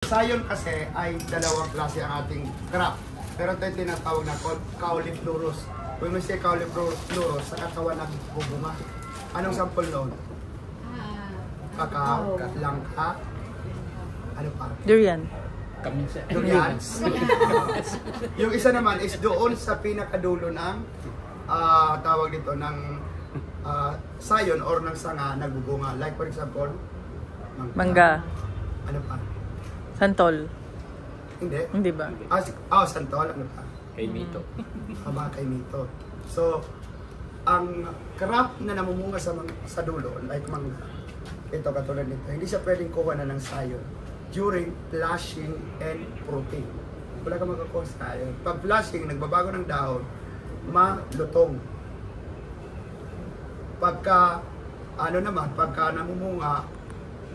Sayon kasi ay dalawang klase ang ating crop. Pero ito yung tinatawag na cauliflorus. When we say cauliflorus, sa katawan ng bubunga. Anong sample noon? Kakao, langka, ano pa? Durian. Durian. Yung isa naman is doon sa pinakadulo ng tawag dito ng sayon or ng sanga nagbubunga. Like for example, Mangga. Ano pa? Santol. Hindi. Hindi ba? Santol. Ano pa? Kay Mito. Kay Mito. So, ang crop na namumunga sa dulo, like mangga, ito katulad nito, hindi siya pwedeng kuha na ng sayon during flushing and fruiting. Wala ka makakuha sa sayon. Pag flushing, nagbabago ng dahon, malutong. Pagka namumunga,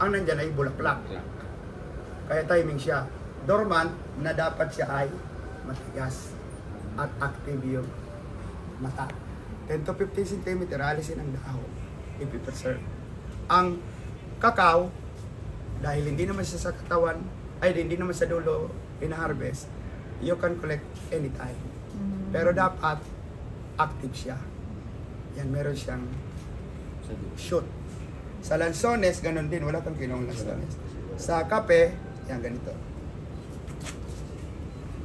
ang nandyan ay bulaklak. Kaya timing siya. Dormant na dapat siya ay matigas at active yung mata. 10 to 15 cm alisin ang dahon if you preserve. Ang kakao, dahil hindi naman siya sa katawan, hindi naman sa dulo ina-harvest, you can collect anytime. Pero dapat active siya. Yan, meron siyang shoot. Sa lansones, ganun din. Wala kang kinong lansones. Sa kape, yan ganito.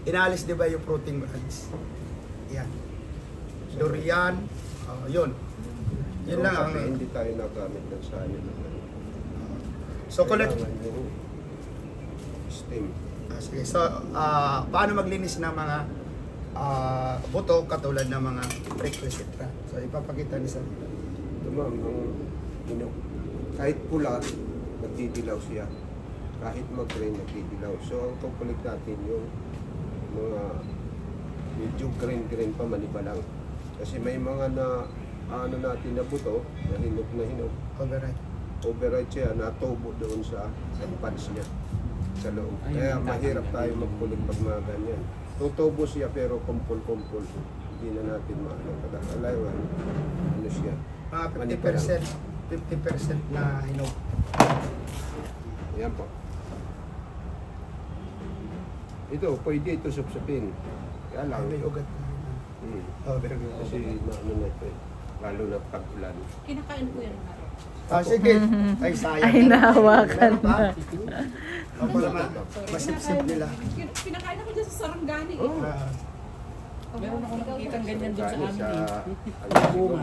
Inalis di ba yung fruiting branch? Yan. Durian, yun. Yun lang ang... Hindi tayo nagamit ng sayo. So, collect... Steam. Sige. So, paano maglinis ng mga buto katulad ng mga prerequisite? So, ipapakita ni Sam. Ito ma'am, kahit pula, nagdidilaw siya. Kahit mag-green, nagdidilaw. So, ang kukulik natin yung mga medyo green pa, maniba lang. Kasi may mga natin na buto, na hinog. Override siya, natubo doon sa pads niya, sa loob. Kaya mahirap tayo magkulik pag mga ganyan. Tutubo siya pero kumpul-kumpul. Hindi na natin kadakalawan. Ano siya? 50% na hinog. Ayan po. Ito, pwede ito supsupin. Kaya lang. May ugat na. Very good. Kasi ano na ito eh. Lalo na pag-ulan. Kinakain ko yan. Sige. Ay, sayang. Ay, nahawakan na. Masip-sip nila. Pinakain ako dyan sa Sarangani. Meron ako nakikita ganyan doon sa amin eh. Bunga.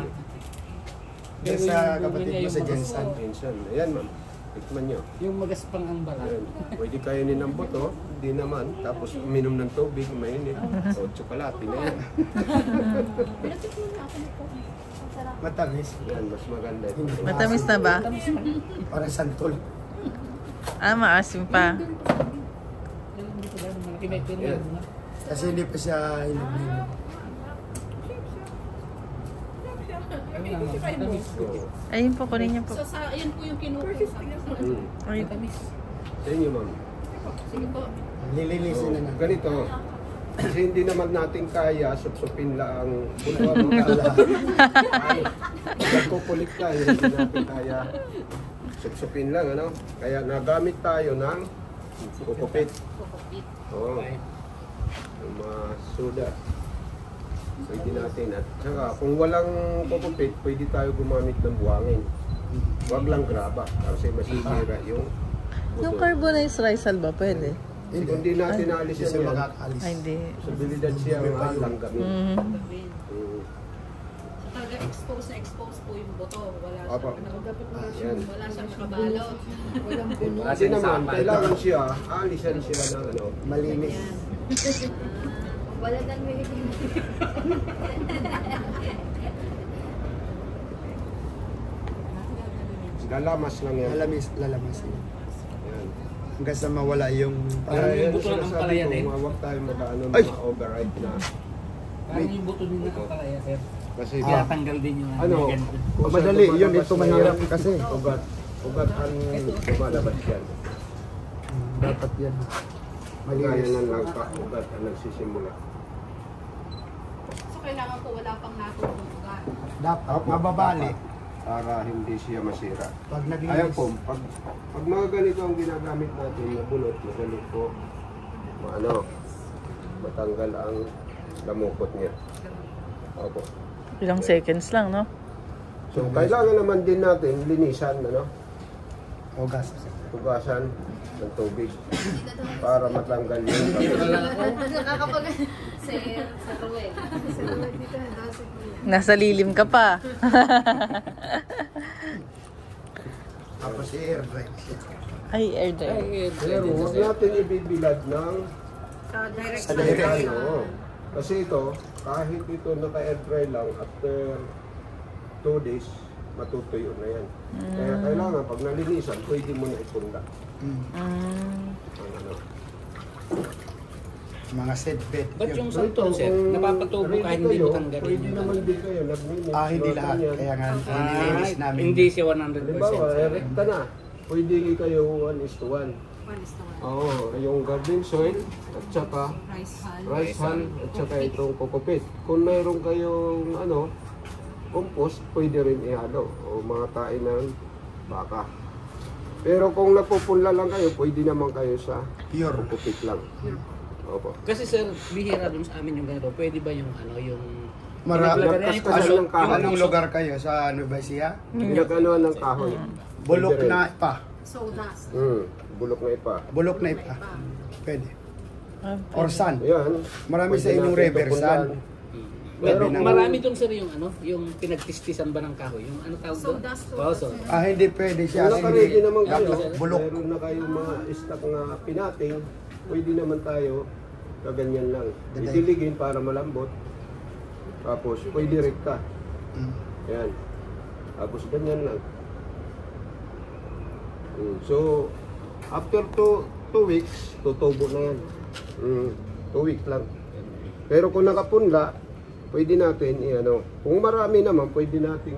Doon sa kapatid mo sa Jensen. Ayan ma'am. Tikman nyo. Yung magaspang ang balat. Ayan. Pwede kainin ng buto. Di naman. Tapos uminom ng tubig. Mainit. So, tsokolate na yan. Pinatikman na ako nito. Matamis. Yan, mas maganda ito. Matamis na ba? Parang santol. Maasim pa. Hindi ko ba malaki na ito Yan. Kasi hindi pa siya hinog. Ayun po, kunin niyo po. So, yan po yung kinuha ko sa Ay, Sa inyo ma'am. Sige po. Lilinisin na natin. Ganito. Kasi hindi naman natin kaya supsupin lang bunuan mo kala. Nagkukulik tayo, hindi natin kaya supsupin lang, ano? Kaya nagamit tayo ng kukupit. Oo. Yung mga soda. Pwede natin. At saka kung walang kukupit, pwede tayo gumamit ng buhangin. Huwag lang graba kasi masisira yung yung buto. carbonized rice ba? Pwede. Kung hindi natin naalis Kasi yan, makakaalis. Ay, hindi. sa bilidad siya ang langgamin. So, talaga expose po yung buto. Wala Opo. siyang, Yan. wala siyang nakabalot. Kasi naman, kailangan siya, alisan siya ng ano. Malinis. Wala nang may Lalamas lang yan. Lalamas. Yan. Hanggang sa mawala yung... Parang yung Yan, buto ng sinasabi palaya ko, din. huwag tayo mag-ano, Ay! mga override na. Parang yung buto din ng palaya, sir. Kasi Kaya tanggal din yung ano, ganito. kung Madali, saan yun, lumalabas ito na mahirap kasi. Ugat ang lumalabas yan. Dapat yan. Gaya Malinis. ng langka, ugat ang nagsisimula. So, kailangan po wala pang natutong ugat. Dapat mababali. para hindi siya masira. Pag naging Ayan po, pag mga ganito ang ginagamit natin na bunot, madali po, matanggal ang lamukot niya. Opo. Ilang seconds lang, no? So, kailangan naman din natin linisan, Ogas. hugasan ng tubig para matanggal yung Nakakapag... Sa Ruel. Nasa lilim ka pa. Tapos air dry siya. Ay, air dry. Pero huwag natin ibibilad ng Direct Sa direct. Kasi ito, kahit ito naka-air dry lang, after 2 days, matutuyo na yan. Kaya kailangan, pag nalinisan, pwede mo na ipunda. Mm. Ang Mga seedbed. Ba't yung Ito, santol, sir? kung Napapatubo ready kahit hindi kayo, mo tanggalin pwede yung naman ano. din kayo, nag-minutes. Hindi mga lahat. ganyan. Kaya nga, nilinis namin. Hindi siya 100%. Halimbawa, sir. rekta na. Pwede kayo 1:1. Oo, yung garden soil at saka rice hull at saka itong kokopit. Kung mayroon kayong compost, pwede rin ihalo o mga tain ng baka. Pero kung nagpupunla lang kayo, pwede naman kayo sa Pure. kokopit lang. Opo. Kasi sir, bihira dun sa amin yung ganito. Pwede ba yung yung... Marami. Pinaglagyan yung Nagkaskasan puso- ng kahoy. Anong lugar kayo? Sa Nueva Ecija? Pinaganoan ng kahoy. Bulok Pwede rin. na ipa. Sodas. Bulok na ipa. Bulok na ipa. Pwede. Ah, Or sun. Ayan. Marami sa Pwede inyong natin river, tupunlan. sun. Pero Pwede na. marami dun sir yung pinagtistisan ba ng kahoy? Yung ano tawag doon? Sodas to. Oo, so. Hindi pwede siya. Kung naka-ready naman kayo, Bulok. meron na kayong mga stock na pinating, pwede naman tayo kaganyan lang. Idiligin para malambot. Tapos pwede rekta. Mm. Ayan. Tapos ganyan lang. So, after 2 weeks, tutubo na yan. 2 weeks lang. Pero kung nakapunla, pwede natin kung marami naman, pwede natin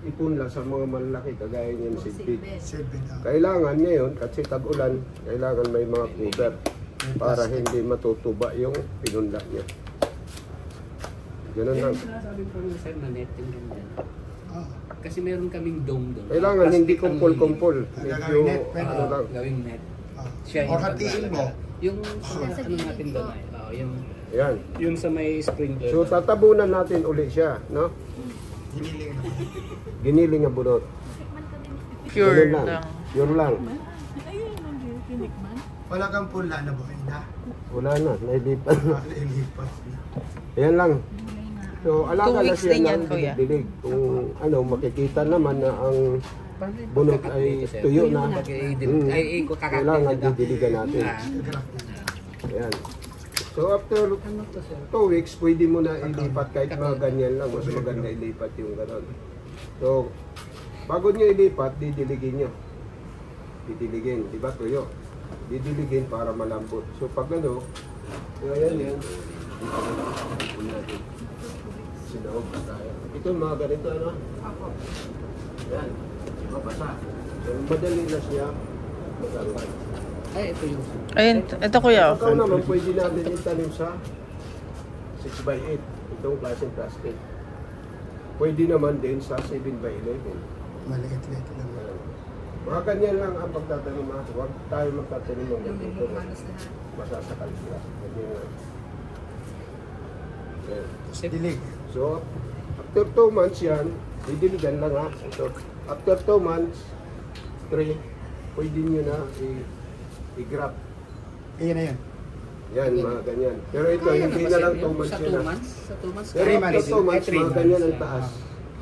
ipunla sa mga malalaki kagaya niyan seedbed. Seedbed. Kailangan ngayon, kasi tag-ulan, kailangan may mga cover para hindi matutuba yung pinunla niya. Ganun lang. Sinasabi ko rin sir na net yung ganyan. Ah. Kasi meron kaming dome doon. Kailangan hindi Plastic ang kumpul-kumpul. Gagawin Medyo net, pwede. lang. gawing net. Ah. Siya Or hatiin mo. Yung ano natin doon ay, Yan. yung sa may sprinkler. So tatabunan natin uli siya, no? Hiniling. Giniling nga bunot. Pure Ganun lang. Yun lang. Wala kang punla na buhay na. Wala na, nailipat na. Ilipat na. Yan lang. So, 2 alaga na weeks siya din yan, ng kuya. dilig. Kung makikita naman na ang bunot ay tuyo na. Ay, Kailangan didiligan natin. Ayan. So after 2 weeks, pwede mo na ilipat kahit mga ganyan lang. Mas maganda ilipat yung gano'n. So, bago nyo ilipat, didiligin nyo. Didiligin, di ba tuyo? Didiligin para malambot. So pag so ayan yan. Dito natin. Sinaog pa tayo. Ito mga ganito, Yan. Mabasa. So madali na siya maganggan. Ay, ito yung... Ayun, ito kuya. Ikaw naman, pwede natin itanim sa 6x8. Itong klaseng plastic. Pwede naman din sa 7x11. Maliit-liit lang. Mga ganyan lang ang pagtatanim. Huwag tayo magtatanim ng ganito. Masasakal sila. Ganyan lang. Ayan. Dilig. So, after 2 months yan, didiligan lang ha. So, after 2 months, 3, pwede nyo na i-grab. Iyan na yun. Yan, mga ganyan. Pero ito, hindi na lang 2 months Sa yun 2 ha. months? Sa 2 months? Pero Three after months. 2 months, Three mga months. ganyan ang taas.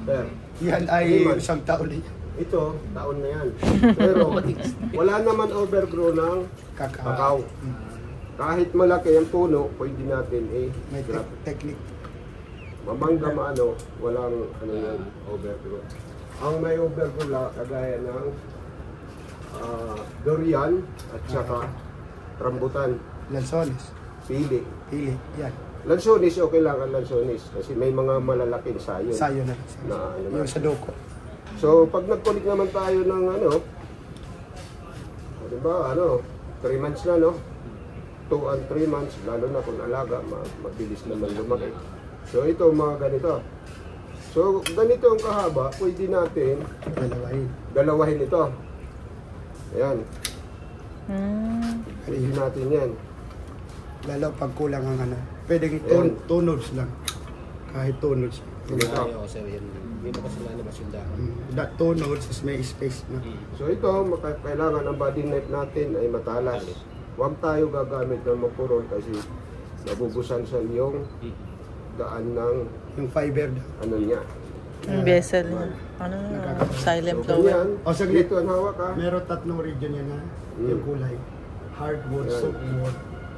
Pero, Yan ay 3 months. isang taon eh. Ito, taon na yan. Pero, wala naman overgrow ng Kakao. kakao. Kahit malaki ang puno, pwede natin May grab. technique. Mamangga maano, walang yan, overgrow. Ang may overgrow lang, kagaya ng durian at saka rambutan, Lansones. pili. Pili. Yan. Lansones, okay lang ang lansones kasi may mga malalaking sayon. Sayo na. Yung sa doko. So, pag nagkulik naman tayo ng diba, 3 months na, 2 and 3 months, lalo na kung alaga, mabilis naman lumaki. So, ito mga ganito. So, ganito ang kahaba, pwede natin dalawahin ito. Ayan, pwede natin yan. Lalo pag kulang ang ano. Pwede Ayan. 2 nodes lang. Kahit 2 nodes. Ganito. Oo, sir, yan. Hindi mo kasi lalabas yung dahon. That 2 nodes is may space na. So ito, kailangan ang body knife natin ay matalas. Huwag tayo gagamit ng mapurol kasi nabubusan sa yung daan ng Yung fiber na. ano niya. Yung vessel. Ano? Silent So, flow. ganyan. O, saglit. Dito ang hawak ha. Meron 3 region yan na yung kulay. Hardwood, Yan. softwood,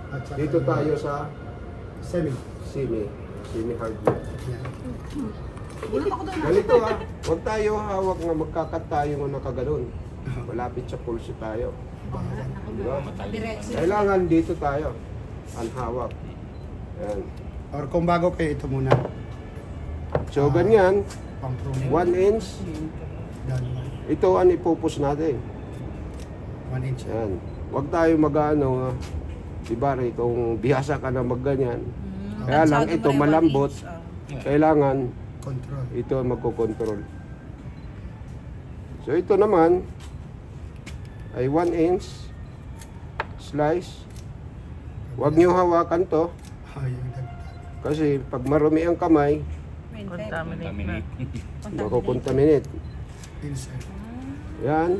at saka Dito yung tayo sa semi hardwood. Yan. Ganito ha. Huwag tayo hawak na magkakat tayo ng nakaganon. Malapit sa pulso tayo. Diba? Kailangan dito tayo. Ang hawak. Yan. Or kung bago kayo, ito muna. So ganyan, Pang promo. 1 inch. Ito ang ipupus natin. 1 inch. Yan. Huwag tayo mag-ano, diba kung bihasa ka na magganyan. Kaya lang ito malambot. Kailangan Control. ito ang magkocontrol. So ito naman ay 1 inch slice. Huwag nyo hawakan to Yung dagdag. kasi pag marumi ang kamay, Contaminate na. makukontaminate. Inside. Yan.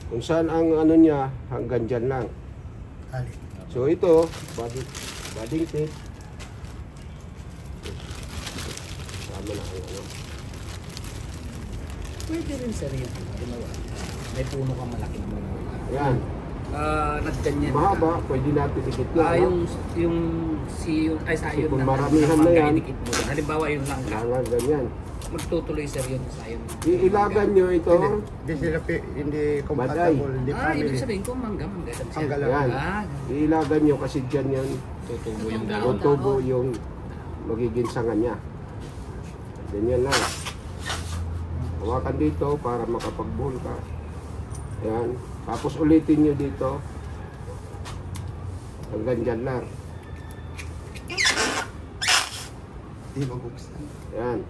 Kung saan ang ano niya, hanggang dyan lang. Kali. So ito, body tip. Tama na ang ano. Pwede rin, sir, yun. Ginawa. May puno kang malaki naman. Yan. Nagganyan. Mahaba, pwede natin dikit na. Yung ay sa yun Kung na- maramihan na na yan. magkaidikit mo doon. Halimbawa yung langka. Kailangan ganyan. Magtutuloy, sir, yun sa yun. Iilagan nyo ito. Hindi sila hindi compatible. Hindi Ibig family. sabihin ko, mangga. Ang galaw. Yan. Iilagan nyo kasi dyan yan. Tutubo yung dahon. Tutubo yung magiging sanga niya. Ganyan lang. Hawakan dito para makapag-buhol ka. Yan. Tapos ulitin nyo dito. Hanggang dyan lang. Hindi mabuksan. Yan.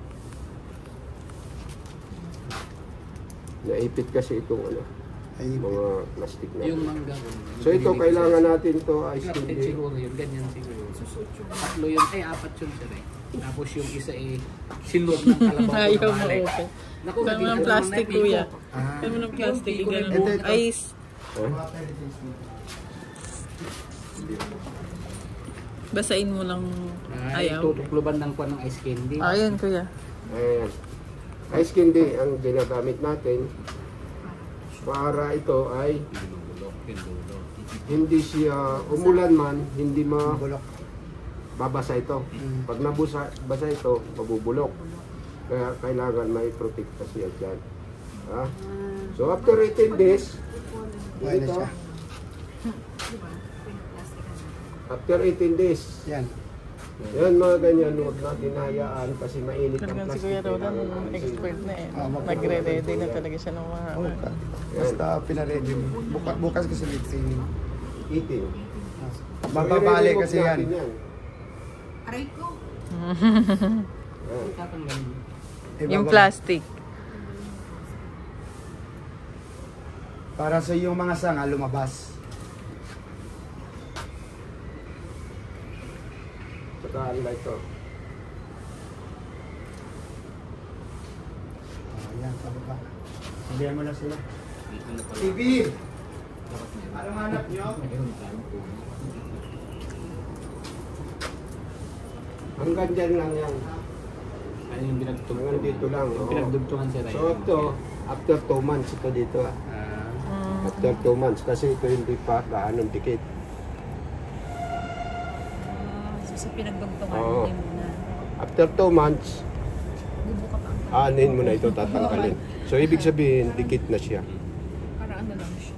Naipit kasi itong ano, Ay, mga plastic na. Yung mangga. So ito, kailangan natin to ice Crafted candy. siguro yun. Ganyan siguro. Tatlo yun. Ay, 4 yun, sir. Tapos yung isa silog ng kalabaw. Ayaw na balik. ma-open. Naku, Kaya mo ng naging- plastic, naging- kuya. Ah. Kaya mo ng plastic. Yung Ganun. Ito, ito. Ice. Huh? Basain mo lang. Ay, Ayaw. tutukluban ng kuwan ng ice candy. Ayun, kuya. Ayan. Ice candy ang ginagamit natin para ito ay hindi siya umulan man, hindi bulok. mabasa ito. Pag basa ito, mabubulok. Kaya kailangan may protekta siya dyan. Ha? So after 18 days, Buhay na dito, siya. after 18 days, Yan. yan mga ganyan, huwag natin hayaan kasi mainit ang Talagang si plastic. Kuya Rodan, Kailangan expert na eh. Ah, Nagre-ready na talaga siya ng mga... Basta pinaready mo. Bukas kasi may training. eating. Mababali i-remove kasi yan. natin Aray ko. Yan. Tatanggalin. Yung plastic. Para sa yung mga sanga lumabas. Saka ano ba ito? Ayan, sabi pa. Sabihan mo na sila. Ano pala? TV! Anong hanap nyo? Hanggang dyan lang yan. Ano yung binagtugtog? Hanggang dito lang. Yung oo. pinagdugtungan sir. So ito, after 2 months ito dito. Mm. After 2 months kasi ito hindi pa gaanong dikit. So sa pinagdugtungan Oo. hindi mo na. After 2 months, Bubuka pa ang aanin mo na ito tatanggalin. So ibig sabihin, dikit na siya. Para ano lang siya.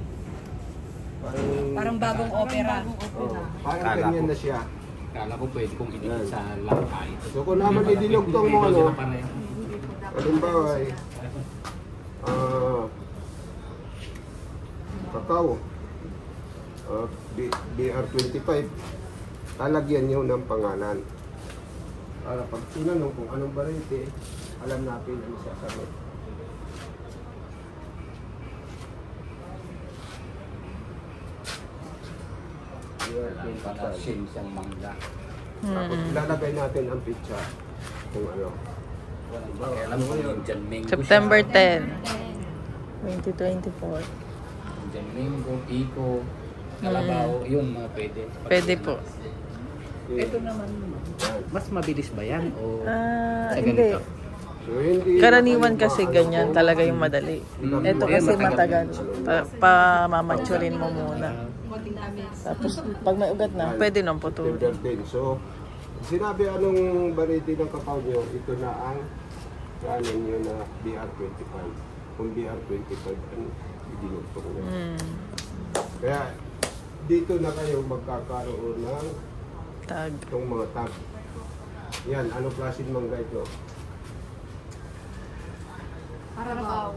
Parang, Parang bagong opera. parang Kala ganyan ko. na siya. Kala ko pwede kong Yan. idikit sa langkay. So kung naman idinugtong mo ano, halimbawa ay kakao, BR25, talagyan nyo ng pangalan. Para pag tinanong kung anong variety, alam natin ano sasagot. Panasin siyang mangga. Tapos ilalagay natin ang pizza kung ano. Walang pakialam kung Indian mango September siya. 10, 2024. Indian mango, iko, kalabaw, yun mga pwede. Pwede po. Ito naman, mas mabilis ba yan? O sa Hindi. ganito? So, hindi Karaniwan na kayo kasi maano ganyan po. talaga yung madali. Ito Ayun, kasi matagal. matagal. Pamamaturin mo muna. Konting tamis. Tapos pag may ugat na, pwede nang putulin. September 10. So, sinabi anong variety ng kakao nyo, ito na ang kanin nyo na BR25. Kung BR25 ang idinutong nyo. Kaya, dito na kayo magkakaroon ng Tag. itong mga tag. Yan, anong klaseng mangga ito? Carabao.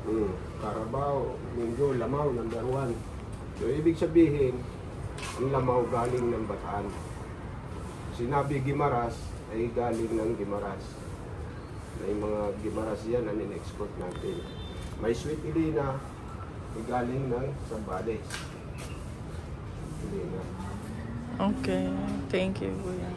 Carabao, Mingo, Lamaw, number 1. So, ibig sabihin, ang Lamaw galing ng Bataan. Sinabi Gimaras ay galing ng Gimaras. May mga Gimaras yan na in-export natin. May Sweet Elena ay galing ng Zambales. Elena. Okay. Thank you, Kuya.